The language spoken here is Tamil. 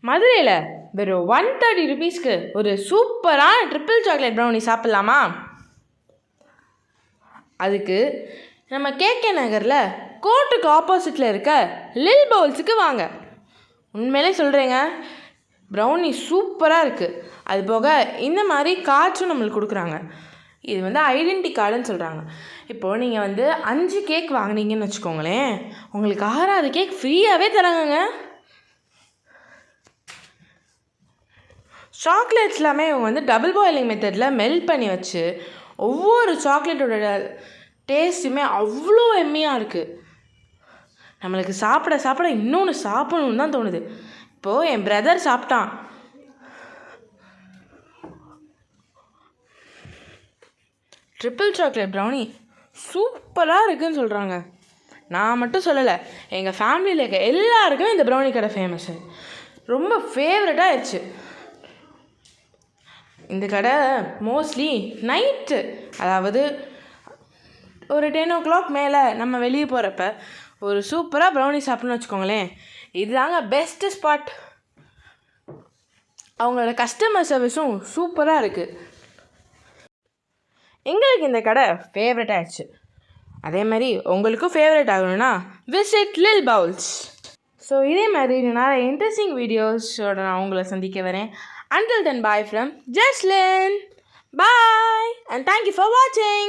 மதுரையில் வெறும் 130 ருபீஸ்க்கு ஒரு சூப்பரான ட்ரிபிள் சாக்லேட் ப்ரௌனி சாப்பிட்லாமா? அதுக்கு நம்ம கேகே நகரில் கோர்ட்டுக்கு ஆப்போசிட்டில் இருக்க லில் பவுல்ஸுக்கு வாங்க. உண்மையிலே சொல்கிறேங்க, ப்ரௌனி சூப்பராக இருக்குது. அது போக இந்த மாதிரி கார்ட்ஸும் நம்மளுக்கு கொடுக்குறாங்க. இது ஐடென்டி கார்டுன்னு சொல்கிறாங்க. இப்போது நீங்கள் 5 கேக் வாங்கினீங்கன்னு வச்சுக்கோங்களேன், உங்களுக்கு 6வது கேக் ஃப்ரீயாகவே தராங்கங்க. சாக்லேட்ஸ் எல்லாமே இவங்க டபுள் பாயிலிங் மெத்தடில் மெல்ட் பண்ணி வச்சு ஒவ்வொரு சாக்லேட்டோட டேஸ்ட்டுமே அவ்வளோ எம்மியாக இருக்குது. நம்மளுக்கு சாப்பிட சாப்பிட இன்னொன்று சாப்பிடணுன்னு தான் தோணுது. இப்போது என் பிரதர் சாப்பிட்டான். ட்ரிபிள் சாக்லேட் ப்ரௌனி சூப்பராக இருக்குதுன்னு சொல்கிறாங்க. நான் மட்டும் சொல்லலை, எங்கள் ஃபேமிலியில் இருக்க எல்லாருக்குமே இந்த ப்ரௌனி கடை ஃபேமஸ்ஸு, ரொம்ப ஃபேவரட்டாக ஆயிடுச்சு. இந்த கடை மோஸ்ட்லி நைட்டு, அதாவது ஒரு 10 o'clock மேலே நம்ம வெளியே போகிறப்ப ஒரு சூப்பராக ப்ரௌனி சாப்பிட்ணுன்னு வச்சுக்கோங்களேன், இதுதாங்க பெஸ்ட்டு ஸ்பாட். அவங்களோட கஸ்டமர் சர்வீஸும் சூப்பராக இருக்குது. எங்களுக்கு இந்த கடை ஃபேவரட் ஆகிடுச்சு. அதே மாதிரி உங்களுக்கும் ஃபேவரட் ஆகணும்னா விசிட் லில் பவுல்ஸ். ஸோ இதே மாதிரி நிறைய இன்ட்ரெஸ்டிங் வீடியோஸோட நான் உங்களை சந்திக்க வரேன். Until then, bye from Jaslyn. Bye and thank you for watching.